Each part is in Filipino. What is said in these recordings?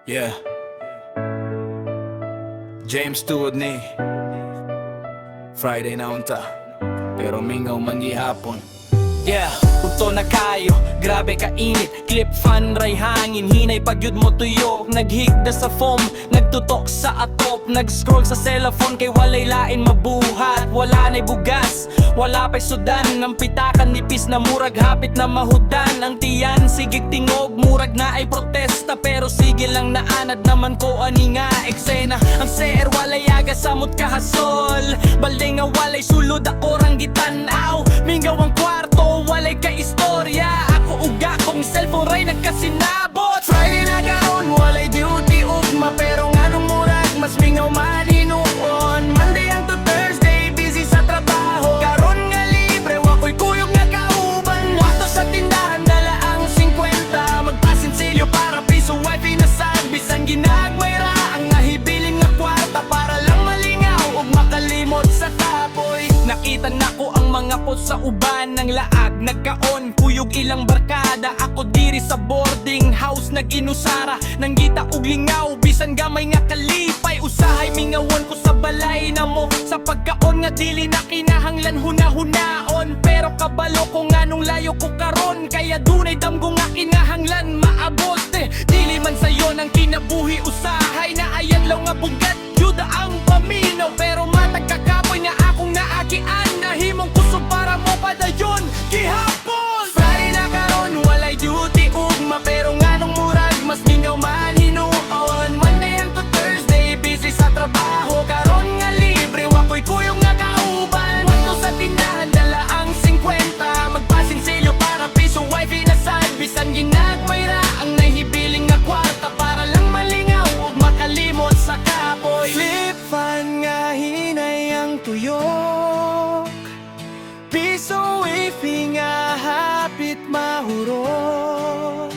Yeah. James tuod ni Friday na unta, pero mingaw man gihapon. Yeah, punto na kayo, grabe kainit. Clip fan ray hangin, hinay pagyud mo tuyo. Naghigda sa foam, nagtutok sa atop. Nag-scroll sa cellphone kay walay lain mabuhat. Wala na'y bugas, wala pa'y sudan. Ang pitakan nipis na murag hapit na mahudan. Ang tiyan sigig tingog, murag na ay protesta. Pero sige lang naanad naman ko ani nga eksena. Ang CR walay aga samot kahasol. Balde nga walay sulod ako rang gitanaw. Mingaw ang kwarto, walay ka istorya. Ako uga kong cellphone ray nagkasinabot. Friday na gaon, walay duty ugma. Pero nga nung murag, mas mingaw malinuon. Monday ang to Thursday, busy sa trabaho. Karon nga libre, wako'y kuyog nga kauban. Wato sa tindahan, dala ang 50. Magpasinsilyo para piso, wifi na sad. Bisan ginagwayra, ang nahibiling nga kwarta. Para lang malingaw, ug makalimot sa tapoy. Nakita na ko ang mga pot sa uban ng laag. Nagkaon, kuyog ilang barkada. Ako diri sa boarding house nag-inusara. Nanggita og lingaw, bisan gamay nga kalipay. Usahay mingawon ko sa balay na mo. Sa pagkaon nga dili na kinahanglan huna-hunaon. Pero kabalo ko nga nung layo ko karon. Kaya dunay damgo nga kinahanglan maabot dili man sayo ng kinabuhi usahay. Na ayan law nga bugat, yuda ang paminaw. Pero matag kakapoy nga akong naakian. Nahimong kusog para mo padayon gihapon. Friday na karon, walay duty ugma. Pero nga nung murag, mas mingaw man hinuon. Monday ang to Thursday, busy sa trabaho. Karon nga libre, wako'y kuyong nga kauban. Wato sa tindahan, dala ang 50. Magpasinsilyo para piso, wifi na sad. Bisan ginagmayra, ang nahibiling nga kwarta. Para lang malingaw, ug makalimot sa kapoy. Flip fan nga hinay ang tuyok. Piso wifi nga hapit mahurot.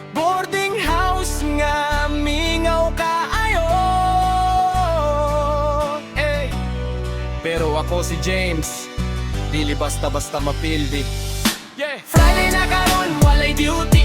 Boarding house nga mingaw kaayo. Hey. Pero ako si James, dili basta-basta mapildi. Yeah. Friday na karon, walay duty